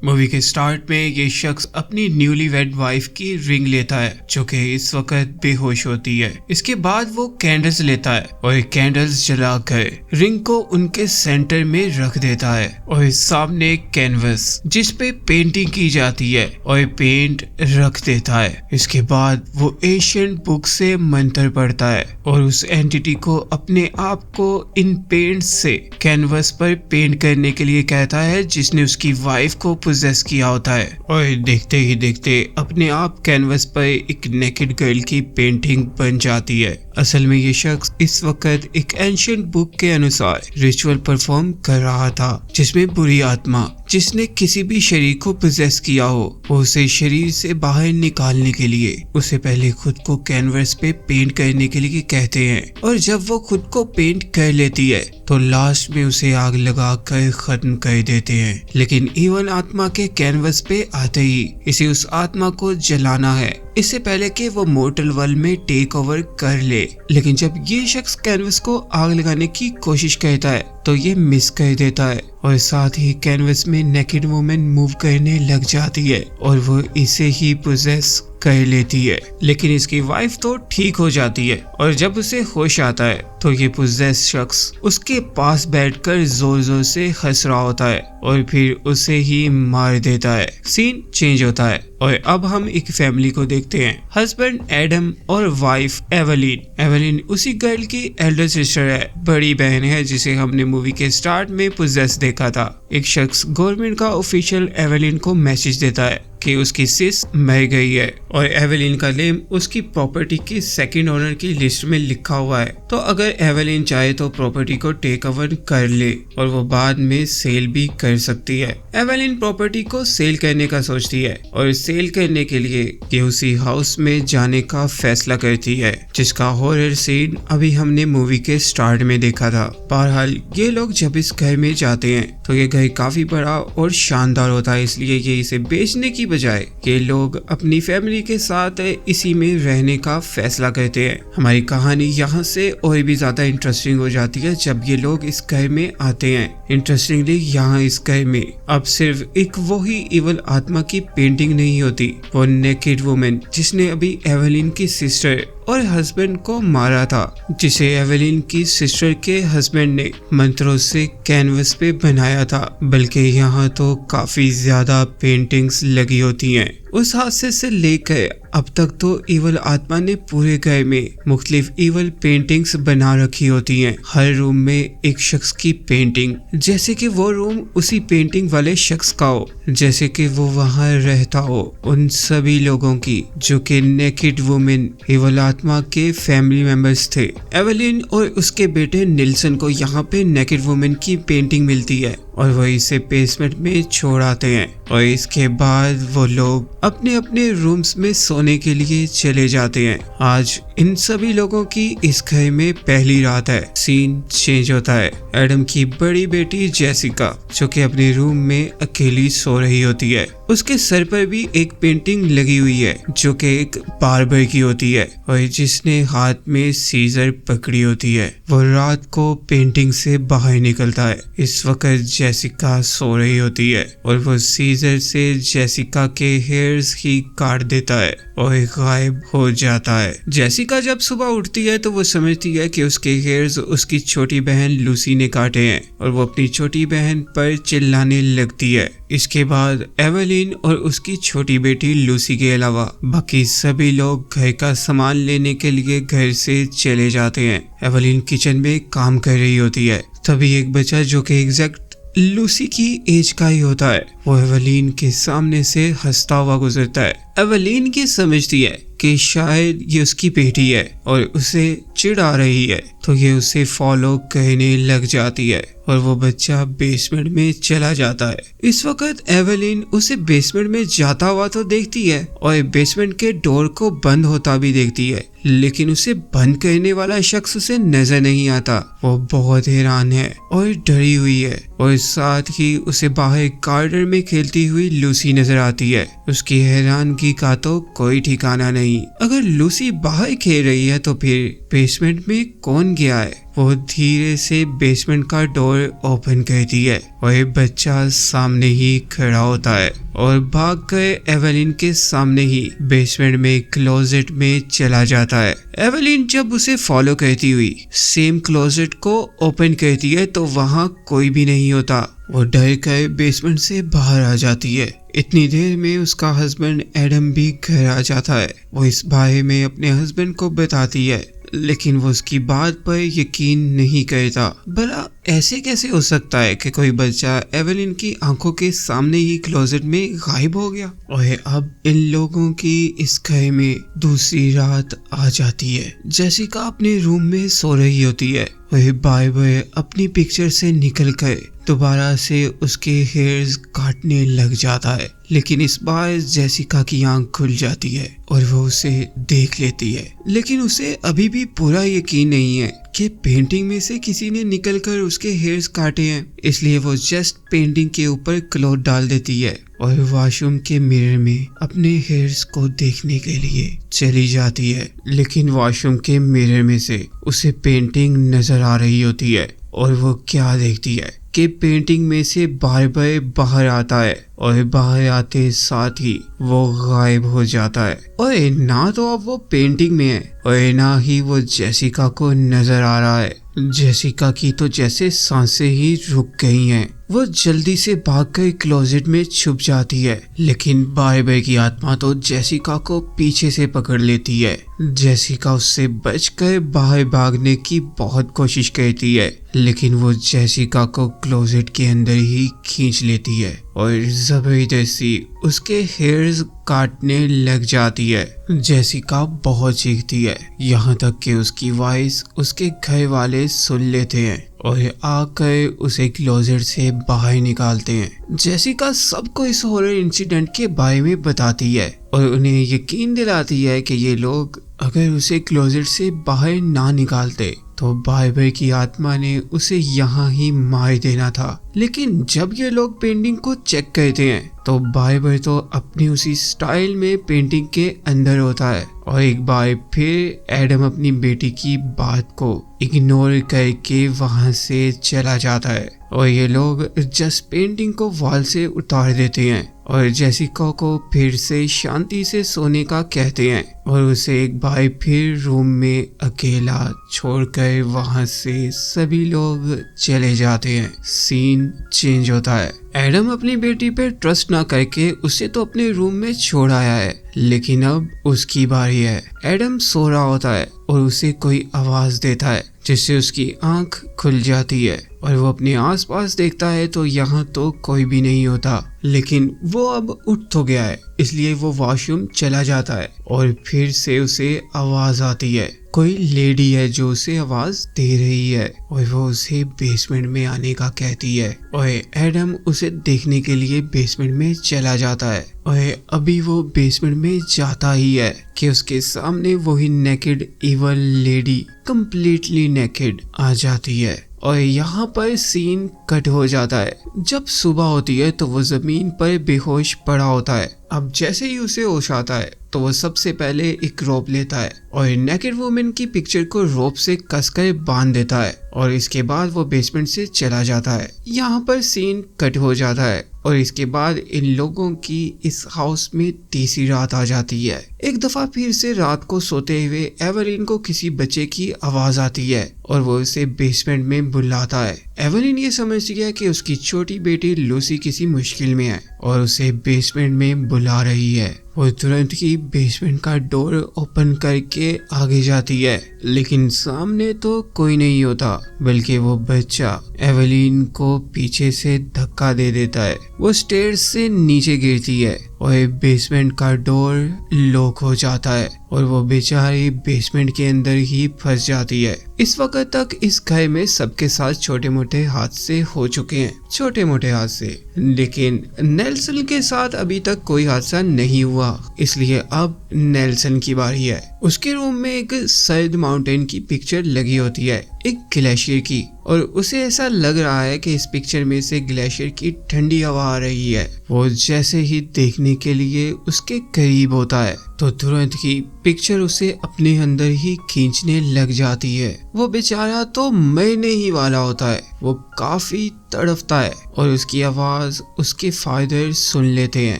Movie के start में ये शख्स अपनी न्यूली वेड वाइफ की रिंग लेता है जो कि इस वक्त बेहोश होती है। इसके बाद वो कैंडल्स लेता है और कैंडल्स जलाकर रिंग को उनके सेंटर में रख देता है और सामने एक कैनवस जिस पे पेंटिंग की जाती है और पेंट रख देता है। इसके बाद वो एशियन बुक से मंत्र पढ़ता है और उस एंटिटी को अपने आप को इन पेंट्स से कैनवस पर पेंट करने के लिए कहता है जिसने उसकी वाइफ को पोजेस किया होता है। और देखते ही देखते अपने आप कैनवस पर एक नेकेड गर्ल की पेंटिंग बन जाती है। असल में ये शख्स इस वक्त एक एंशिएंट बुक के अनुसार रिचुअल परफॉर्म कर रहा था जिसमें बुरी आत्मा जिसने किसी भी शरीर को पोजेस किया हो वो उसे शरीर से बाहर निकालने के लिए उसे पहले खुद को कैनवस पे पेंट करने के लिए कहते हैं और जब वो खुद को पेंट कर लेती है तो लास्ट में उसे आग लगा कर खत्म कर देते हैं। लेकिन इवन आत्मा के कैनवस पे आते ही इसे उस आत्मा को जलाना है इससे पहले कि वो मोर्टल वर्ल्ड में टेक ओवर कर ले। लेकिन जब ये शख्स कैनवस को आग लगाने की कोशिश करता है तो ये मिस कर देता है और साथ ही कैनवस में नेकेड वुमेन मूव करने लग जाती है और वो इसे ही पोजेस कर लेती है। लेकिन इसकी वाइफ तो ठीक हो जाती है और जब उसे होश आता है तो ये पोजेस शख्स उसके पास बैठकर जोर जोर से हंस रहा होता है और फिर उसे ही मार देता है। सीन चेंज होता है और अब हम एक फैमिली को देखते हैं। हस्बैंड एडम और वाइफ एवेलिन। एवेलिन उसी गर्ल की एल्डर सिस्टर है, बड़ी बहन है जिसे हमने मूवी के स्टार्ट में पोजेस देखा था। एक शख्स गवर्नमेंट का ऑफिशियल एवेलिन को मैसेज देता है कि उसकी सिस मर गई है और एवेलिन का नेम उसकी प्रॉपर्टी की सेकंड ओनर की लिस्ट में लिखा हुआ है। तो अगर एवेलिन चाहे तो प्रॉपर्टी को टेक ओवर कर ले और वो बाद में सेल भी कर सकती है। एवेलिन प्रॉपर्टी को सेल करने का सोचती है और सेल करने के लिए ये उसी हाउस में जाने का फैसला करती है जिसका हॉरर सीन अभी हमने मूवी के स्टार्ट में देखा था। बहरहाल ये लोग जब इस घर में जाते हैं तो ये घर काफी बड़ा और शानदार होता है, इसलिए ये इसे बेचने की बजाय ये लोग अपनी फैमिली के साथ इसी में रहने का फैसला करते हैं। हमारी कहानी यहाँ से और भी ज्यादा इंटरेस्टिंग हो जाती है जब ये लोग इस घर में आते हैं। इंटरेस्टिंगली यहाँ इस घर में अब सिर्फ एक वही इवल आत्मा की पेंटिंग नहीं होती, वो नेकेड वुमेन जिसने अभी एवेलिन की सिस्टर और हस्बैंड को मारा था, जिसे एवेलिन की सिस्टर के हस्बैंड ने मंत्रों से कैनवस पे बनाया था। बल्कि यहाँ तो काफी ज्यादा पेंटिंग्स लगी होती हैं। उस हादसे से लेकर अब तक तो इवल आत्मा ने पूरे घर में मुख्तलिफ इवल पेंटिंग्स बना रखी होती हैं। हर रूम में एक शख्स की पेंटिंग, जैसे कि वो रूम उसी पेंटिंग वाले शख्स का हो, जैसे कि वो वहाँ रहता हो। उन सभी लोगों की जो कि नेकेड वुमेन इवल आत्मा के फैमिली मेंबर्स थे। एवेलिन और उसके बेटे निल्सन को यहाँ पे नेकेड वुमेन की पेंटिंग मिलती है और वो इसे बेसमेंट में छोड़ आते हैं और इसके बाद वो लोग अपने अपने रूम्स में सोने के लिए चले जाते हैं। आज इन सभी लोगों की इस घर में पहली रात है। सीन चेंज होता है। एडम की बड़ी बेटी जेसिका जो कि अपने रूम में अकेली सो रही होती है, उसके सर पर भी एक पेंटिंग लगी हुई है जो कि एक बार्बर की होती है और जिसने हाथ में सीजर पकड़ी होती है। वो रात को पेंटिंग से बाहर निकलता है। इस वक्त जेसिका सो रही होती है और वो सीजर से जेसिका के हेयर्स ही काट देता है और गायब हो जाता है। जेसिका जब सुबह उठती है तो वो समझती है कि उसके हेयर्स उसकी छोटी बहन लूसी ने काटे हैं और वो अपनी छोटी बहन पर चिल्लाने लगती है। इसके बाद एवेलिन और उसकी छोटी बेटी लूसी के अलावा बाकी सभी लोग घर का सामान लेने के लिए घर से चले जाते हैं। एवेलिन किचन में काम कर रही होती है, तभी एक बच्चा जो कि एग्जैक्ट लूसी की एज का ही होता है वो एवेलिन के सामने से हंसता हुआ गुजरता है। एवेलिन की समझती है कि शायद ये उसकी बेटी है और उसे चिढ़ आ रही है, तो ये उसे फॉलो करने लग जाती है और वो बच्चा बेसमेंट में चला जाता है। इस वक्त एवेलिन उसे बेसमेंट में जाता हुआ तो देखती है और बेसमेंट के डोर को बंद होता भी देखती है, लेकिन उसे बंद करने वाला शख्स उसे नजर नहीं आता। वो बहुत हैरान है और डरी हुई है और साथ ही उसे बाहर गार्डन में खेलती हुई लूसी नजर आती है। उसकी हैरानगी का तो कोई ठिकाना नहीं। अगर लूसी बाहर खेल रही है तो फिर बेसमेंट में कौन गया है वो धीरे से बेसमेंट का डोर ओपन करती है और ये बच्चा सामने ही खड़ा होता है और भाग कर एवेलिन के सामने ही बेसमेंट में क्लोजेट में चला जाता है। एवेलिन जब उसे फॉलो करती हुई सेम क्लोजेट को ओपन करती है तो वहाँ कोई भी नहीं होता। वो डर कर बेसमेंट से बाहर आ जाती है। इतनी देर में उसका हस्बैंड एडम भी घर आ जाता है। वो इस बारे में अपने हस्बैंड को बताती है लेकिन वो उसकी बात पर यकीन नहीं करता। भला ऐसे कैसे हो सकता है कि कोई बच्चा एवेलिन की आंखों के सामने ही क्लोजेट में गायब हो गया। और अब इन लोगों की इस घर में दूसरी रात आ जाती है। जेसिका अपने रूम में सो रही होती है। वह बार बार अपनी पिक्चर से निकलकर दोबारा से उसके हेयर्स काटने लग जाता है लेकिन इस बार जेसिका की आंख खुल जाती है और वो उसे देख लेती है। लेकिन उसे अभी भी पूरा यकीन नहीं है कि पेंटिंग में से किसी ने निकलकर उसके हेयर्स काटे हैं, इसलिए वो जस्ट पेंटिंग के ऊपर क्लॉथ डाल देती है और वॉशरूम के मिरर में अपने हेयर्स को देखने के लिए चली जाती है। लेकिन वॉशरूम के मिरर में से उसे पेंटिंग नजर आ रही होती है और वो क्या देखती है कि पेंटिंग में से बार-बार बाहर आता है और बाहर आते साथ ही वो गायब हो जाता है। और ना तो अब वो पेंटिंग में है और ना ही वो जेसिका को नजर आ रहा है। जेसिका की तो जैसे सांसें ही रुक गई हैं। वो जल्दी से भागकर क्लोजेट में छुप जाती है लेकिन बार-बार की आत्मा तो जेसिका को पीछे से पकड़ लेती है। जेसिका उससे बचकर बाहर भागने की बहुत कोशिश करती है लेकिन वो जेसिका को क्लोजेट के अंदर ही खींच लेती है और जबरदस्ती उसके हेयर्स काटने लग जाती है। जेसिका बहुत चीखती है यहाँ तक कि उसकी वॉइस उसके घर वाले सुन लेते हैं और आकर उसे क्लोजेट से बाहर निकालते हैं। जेसिका सबको इस हॉरर इंसिडेंट के बारे में बताती है और उन्हें यकीन दिलाती है कि ये लोग अगर उसे क्लोजेट से बाहर ना निकालते तो बाइबल की आत्मा ने उसे यहाँ ही मार देना था। लेकिन जब ये लोग पेंटिंग को चेक करते हैं तो बाइबल तो अपनी उसी स्टाइल में पेंटिंग के अंदर होता है और एक बार फिर एडम अपनी बेटी की बात को इग्नोर करके वहां से चला जाता है और ये लोग जस्ट पेंटिंग को वॉल से उतार देते हैं और जेसिका को फिर से शांति से सोने का कहते हैं और उसे एक बार फिर रूम में अकेला छोड़कर वहां से सभी लोग चले जाते हैं। सीन चेंज होता है। एडम अपनी बेटी पे ट्रस्ट ना करके उसे तो अपने रूम में छोड़ आया है लेकिन अब उसकी बारी है। एडम सो रहा होता है और उसे कोई आवाज देता है जिससे उसकी आंख खुल जाती है और वो अपने आसपास देखता है तो यहाँ तो कोई भी नहीं होता। लेकिन वो अब उठ तो गया है इसलिए वो वॉशरूम चला जाता है और फिर से उसे आवाज आती है। कोई लेडी है जो उसे आवाज दे रही है और वो उसे बेसमेंट में आने का कहती है और एडम उसे देखने के लिए बेसमेंट में चला जाता है और अभी वो बेसमेंट में जाता ही है कि उसके सामने वही naked evil lady completely naked आ जाती है और यहाँ पर सीन कट हो जाता है। जब सुबह होती है तो वो जमीन पर बेहोश पड़ा होता है। अब जैसे ही उसे होश आता है तो वो सबसे पहले एक रोप लेता है और नेकेड वुमेन की पिक्चर को रोप से कसकर बांध देता है और इसके बाद वो बेसमेंट से चला जाता है। यहाँ पर सीन कट हो जाता है और इसके बाद इन लोगों की इस हाउस में तीसरी रात आ जाती है। एक दफा फिर से रात को सोते हुए एवेलिन को किसी बच्चे की आवाज आती है और वो उसे बेसमेंट में बुलाता है। एवेलिन ये समझती है कि उसकी छोटी बेटी लूसी किसी मुश्किल में है और उसे बेसमेंट में बुला रही है। वो तुरंत ही बेसमेंट का डोर ओपन करके आगे जाती है लेकिन सामने तो कोई नहीं होता बल्कि वो बच्चा एवेलिन को पीछे से धक्का दे देता है। वो स्टेयर्स से नीचे गिरती है और बेसमेंट का डोर लॉक हो जाता है और वो बेचारी बेसमेंट के अंदर ही फंस जाती है। इस वक्त तक इस घर में सबके साथ छोटे मोटे हादसे हो चुके हैं, छोटे मोटे हादसे, लेकिन नेल्सन के साथ अभी तक कोई हादसा नहीं हुआ, इसलिए अब नेल्सन की बारी है। उसके रूम में एक सर्द माउंटेन की पिक्चर लगी होती है, एक ग्लेशियर की, और उसे ऐसा लग रहा है कि इस पिक्चर में से ग्लेशियर की ठंडी हवा आ रही है। वो जैसे ही देखने के लिए उसके करीब होता है तो तुरंत ही पिक्चर उसे अपने अंदर ही खींचने लग जाती है। वो बेचारा तो मरने ही वाला होता है। वो काफी तड़पता है और उसकी आवाज उसके फादर सुन लेते हैं,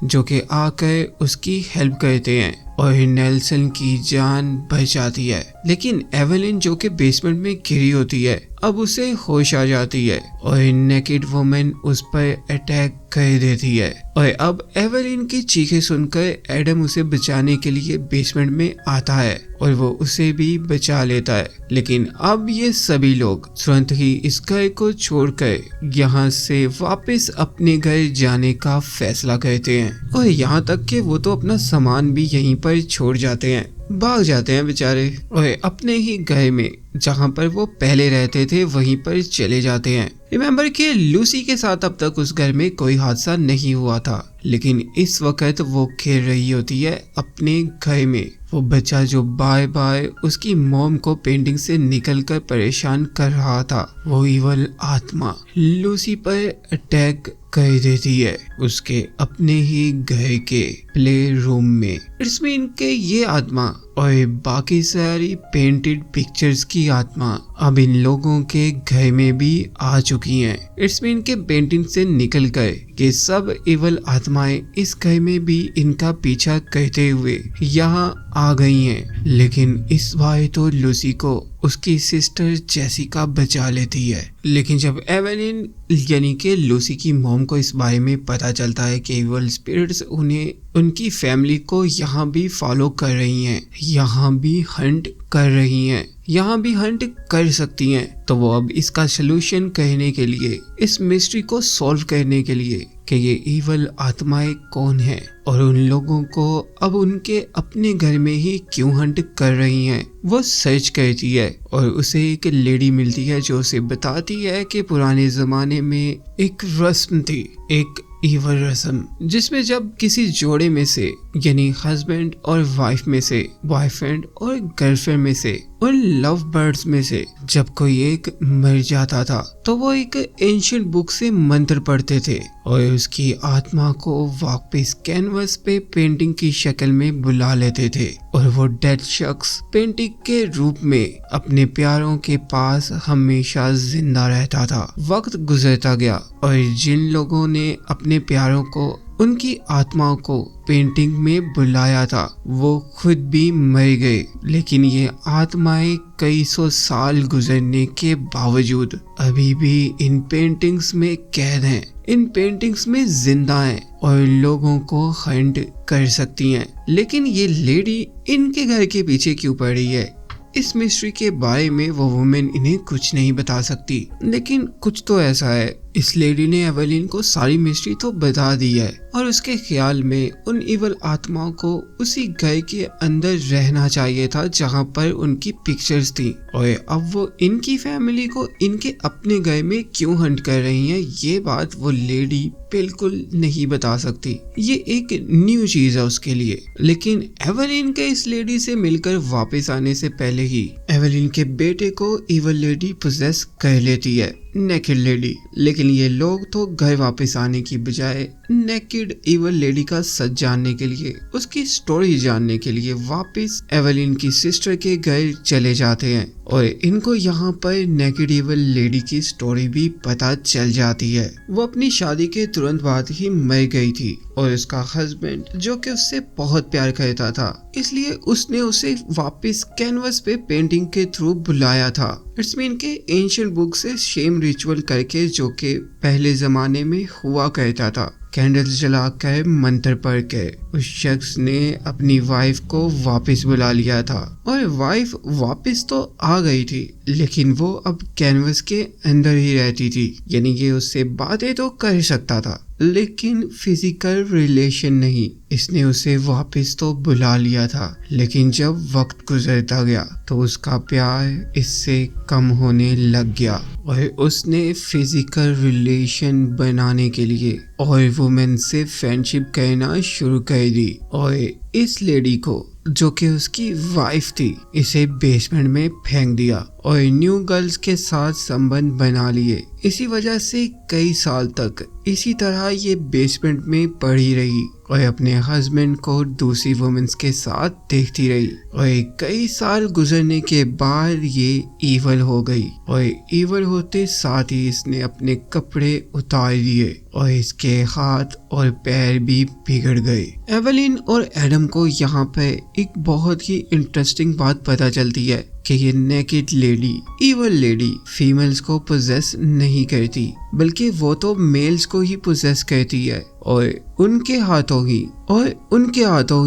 जो कि आकर उसकी हेल्प करते हैं और नेल्सन की जान बच जाती है। लेकिन एवेलिन, जो कि बेसमेंट में गिरी होती है, अब उसे होश आ जाती है और नेकेड वुमन उस पर अटैक कर देती है। और अब एवेलिन की चीखें सुनकर एडम उसे बचाने के लिए बेसमेंट में आता है और वो उसे भी बचा लेता है। लेकिन अब ये सभी लोग तुरंत ही इस घर को छोड़कर यहाँ से वापस अपने घर जाने का फैसला करते हैं और यहाँ तक कि वो तो अपना सामान भी यहीं पर छोड़ जाते हैं, भाग जाते हैं बेचारे और अपने ही घर में जहाँ पर वो पहले रहते थे वहीं पर चले जाते हैं। रिमेम्बर कि लूसी के साथ अब तक उस घर में कोई हादसा नहीं हुआ था, लेकिन इस वक्त वो खेल रही होती है अपने घर में। वो बच्चा जो बार बार उसकी मॉम को पेंटिंग से निकलकर परेशान कर रहा था, वो इवल आत्मा लूसी पर अटैक कर देती है उसके अपने ही घर के प्ले रूम में। इट्स मीन के ये आत्मा और बाकी सारी पेंटेड पिक्चर्स की आत्मा अब इन लोगों के घर में भी आ चुकी हैं। इट्स मीन के पेंटिंग से निकल कर ये सब इवल आत्माएं इस घर में भी इनका पीछा करते हुए यहाँ आ गई हैं। लेकिन इस बार तो लूसी को उसकी सिस्टर जेसिका बचा लेती है। लेकिन जब एवेलिन यानी कि लूसी की मॉम को इस बारे में पता चलता है कि इवल स्पिरिट्स उन्हें उनकी फैमिली को यहाँ भी फॉलो कर रही हैं, यहाँ भी हंट कर रही हैं, यहाँ भी हंट कर सकती हैं, तो वो अब इसका सलूशन कहने के लिए, इस मिस्ट्री को सॉल्व करने के लिए कि ये इवल आत्माएं कौन हैं और उन लोगों को अब उनके अपने घर में ही क्यों हंट कर रही हैं, वो सर्च करती है और उसे एक लेडी मिलती है जो उसे बताती है कि पुराने जमाने में एक रस्म थी, एक इवल रस्म, जिसमें जब किसी जोड़े में से यानी हस्बैंड और वाइफ में से, बॉयफ्रेंड और गर्लफ्रेंड में से, उन लव बर्ड्स में से जब कोई एक मर जाता था तो वो एक एंशिएंट बुक से मंत्र पढ़ते थे और उसकी आत्मा को वापस कैनवस पे पेंटिंग की शक्ल में बुला लेते थे और वो डेड शख्स पेंटिंग के रूप में अपने प्यारों के पास हमेशा जिंदा रहता था। वक्त गुजरता गया और जिन लोगों ने अपने प्यारों को, उनकी आत्माओं को पेंटिंग में बुलाया था, वो खुद भी मर गए। लेकिन ये आत्माएं कई सौ साल गुजरने के बावजूद अभी भी इन पेंटिंग्स में कैद हैं, इन पेंटिंग्स में जिंदा हैं और लोगों को हंट कर सकती हैं। लेकिन ये लेडी इनके घर के पीछे क्यों पड़ रही है, इस मिस्ट्री के बारे में वो वुमेन इन्हें कुछ नहीं बता सकती। लेकिन कुछ तो ऐसा है, इस लेडी ने एवेलिन को सारी मिस्ट्री तो बता दी है और उसके ख्याल में उन इवल आत्माओं को उसी घर के अंदर रहना चाहिए था जहां पर उनकी पिक्चर्स थी। और अब वो इनकी फैमिली को इनके अपने घर में क्यों हंट कर रही हैं, ये बात वो लेडी बिल्कुल नहीं बता सकती। ये एक न्यू चीज है उसके लिए। लेकिन एवेलिन के इस लेडी से मिलकर वापस आने से पहले ही एवेलिन के बेटे को इवल लेडी पोजेस कर लेती है, नेकेड लेडी। लेकिन ये लोग तो घर वापस आने की बजाय नेकेड इवल लेडी का सच जानने के लिए, उसकी स्टोरी जानने के लिए वापस एवेलिन की सिस्टर के घर चले जाते हैं और इनको यहाँ पर नेकेड इवल लेडी की स्टोरी भी पता चल जाती है। वो अपनी शादी के तुरंत बाद ही मर गई थी और उसका हस्बैंड जो कि उससे बहुत प्यार करता था, इसलिए उसने उसे वापस कैनवस पे पेंटिंग के थ्रू बुलाया था। इट्स मीन के एंशिएंट बुक से शेम रिचुअल करके, जो कि पहले जमाने में हुआ करता था, कैंडल्स जलाकर मंत्र पढ़ के उस शख्स ने अपनी वाइफ को वापस बुला लिया था और वाइफ वापस तो आ गई थी, लेकिन वो अब कैनवस के अंदर ही रहती थी। यानी कि उससे बातें तो कर सकता था लेकिन फिजिकल रिलेशन नहीं। इसने उसे वापस तो बुला लिया था, लेकिन जब वक्त गुजरता गया तो उसका प्यार इससे कम होने लग गया और उसने फिजिकल रिलेशन बनाने के लिए और वुमेन से फ्रेंडशिप करना शुरू कर दी और इस लेडी को, जो कि उसकी वाइफ थी, इसे बेसमेंट में फेंक दिया और न्यू गर्ल्स के साथ संबंध बना लिए। इसी वजह से कई साल तक इसी तरह ये बेसमेंट में पड़ी रही और अपने हस्बैंड को दूसरी वुमेन्स के साथ देखती रही। और कई साल गुजरने के बाद ये ईवल हो गई और ईवल होते साथ ही इसने अपने कपड़े उतार दिए और इसके हाथ और पैर भी बिगड़ गए। एवेलिन और एडम को यहाँ पे एक बहुत ही इंटरेस्टिंग बात पता चलती है कि ये naked lady, evil lady, females को पोजेस नहीं करती, बल्कि वो तो मेल्स को ही पोजेस करती है और उनके हाथों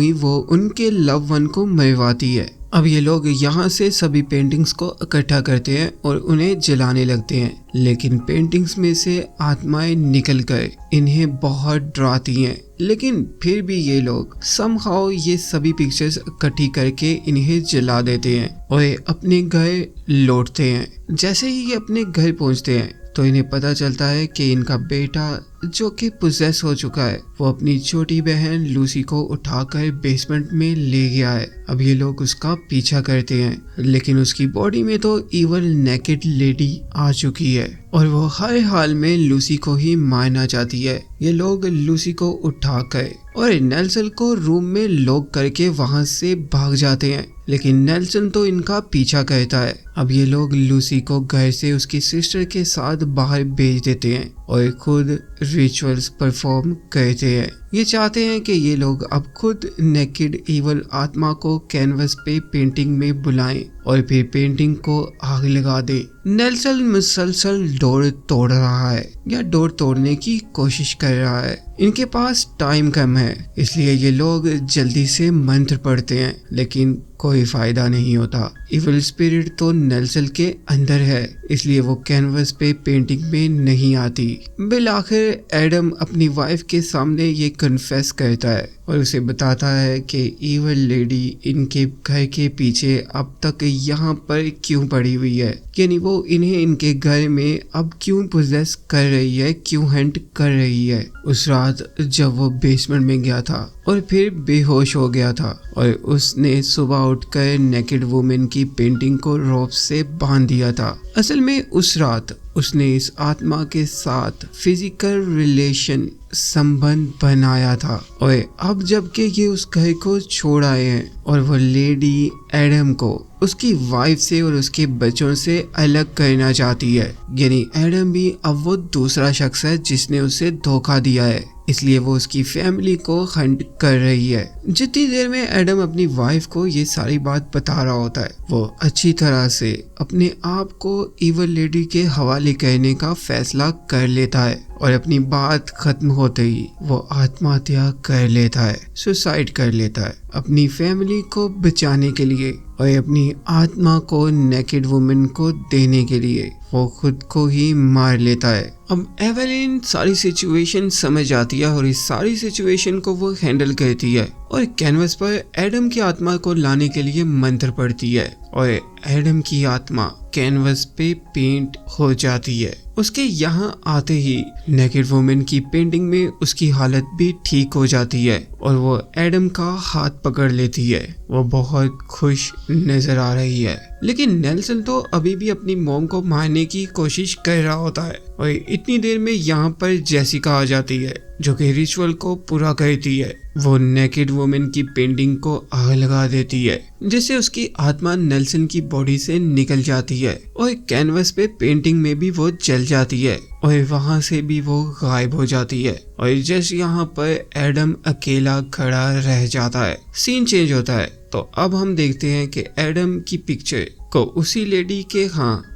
ही वो उनके लव वन को मरवाती है। अब ये लोग यहाँ से सभी पेंटिंग्स को इकट्ठा करते हैं और उन्हें जलाने लगते हैं, लेकिन पेंटिंग्स में से आत्माएं निकलकर इन्हें बहुत डराती हैं। लेकिन फिर भी ये लोग समहाउ ये सभी पिक्चर्स इकट्ठी करके इन्हें जला देते हैं और अपने घर लौटते हैं। जैसे ही ये अपने घर पहुंचते हैं तो इन्हें पता चलता है कि इनका बेटा जो कि पोजेस हो चुका है वो अपनी छोटी बहन लूसी को उठाकर बेसमेंट में ले गया है। अब ये लोग उसका पीछा करते हैं, लेकिन उसकी बॉडी में तो ईवल नेकेड लेडी आ चुकी है और वो हर हाल में लूसी को ही मारना चाहती है। ये लोग लूसी को उठाकर और नेल्सन को रूम में लॉक करके वहां से भाग जाते हैं, लेकिन नेल्सन तो इनका पीछा करता है। अब ये लोग लूसी को घर से उसकी सिस्टर के साथ बाहर भेज देते हैं और खुद रिचुअल्स परफॉर्म करते हैं। ये चाहते हैं कि ये लोग अब खुद नेकेड ईवल आत्मा को कैनवस पे पेंटिंग में बुलाएं और फिर पेंटिंग को आग लगा दे। नेल्सन मुसलसल डोर तोड़ रहा है या डोर तोड़ने की कोशिश कर रहा है। इनके पास टाइम कम है, इसलिए ये लोग जल्दी से मंत्र पढ़ते हैं, लेकिन कोई फायदा नहीं होता। इविल स्पिरिट तो नेल्सन के अंदर है, इसलिए वो कैनवस पे पेंटिंग में नहीं आती। बिल आखिर एडम अपनी वाइफ के सामने ये कन्फेस करता है और उसे बताता है कि ईवल लेडी इनके घर के पीछे अब तक यहाँ पर क्यों पड़ी हुई है, यानी वो इन्हें इनके घर में अब क्यों पोजेस कर रही है, क्यों हंट कर रही है। उस रात जब वो बेसमेंट में गया था और फिर बेहोश हो गया था और उसने सुबह उठकर नेकेड वुमेन की पेंटिंग को रोप से बांध दिया था। असल में उस रात उसने इस आत्मा के साथ फिजिकल रिलेशन संबंध बनाया था और अब जबकि ये उस घर को छोड़ आए हैं और वो लेडी एडम को उसकी वाइफ से और उसके बच्चों से अलग करना चाहती है, यानी एडम भी अब वो दूसरा शख्स है जिसने उसे धोखा दिया है, इसलिए वो उसकी फैमिली को हंट कर रही है। जितनी देर में एडम अपनी वाइफ को ये सारी बात बता रहा होता है, वो अच्छी तरह से अपने आप को ईवल लेडी के हवाले करने का फैसला कर लेता है और अपनी बात खत्म होते ही वो आत्महत्या कर लेता है, सुसाइड कर लेता है अपनी फैमिली को बचाने के लिए और अपनी आत्मा को नेकेड वुमेन को देने के लिए वो खुद को ही मार लेता है। अब एवेलिन सारी सिचुएशन समझ आती है और इस सारी सिचुएशन को वो हैंडल करती है और कैनवस पर एडम की आत्मा को लाने के लिए मंत्र पढ़ती है और एडम की आत्मा कैनवस पे पेंट हो जाती है। उसके यहाँ आते ही नेकेड वुमेन की पेंटिंग में उसकी हालत भी ठीक हो जाती है और वो एडम का हाथ पकड़ लेती है। वो बहुत खुश नजर आ रही है, लेकिन नेल्सन तो अभी भी अपनी मॉम को मारने की कोशिश कर रहा होता है और इतनी देर में यहाँ पर जेसिका आ जाती है जो कि रिचुअल को पूरा करती है। वो नेकेड वुमेन की पेंटिंग को आग लगा देती है, जिससे उसकी आत्मा नेल्सन की बॉडी से निकल जाती है और कैनवस पे पेंटिंग में भी वो जल जाती है और वहां से भी वो गायब हो जाती है और जैसे यहाँ पर एडम अकेला खड़ा रह जाता है। सीन चेंज होता है तो अब हम देखते हैं कि एडम की पिक्चर को उसी लेडी के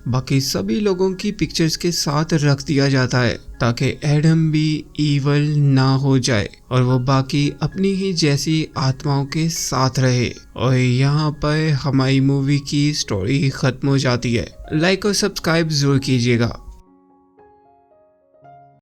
बाकी सभी लोगों की पिक्चर्स के साथ रख दिया जाता है ताकि एडम भी ईवल ना हो जाए और वो बाकी अपनी ही जैसी आत्माओं के साथ रहे। और यहाँ पर हमारी मूवी की स्टोरी खत्म हो जाती है। लाइक और सब्सक्राइब जरूर कीजिएगा।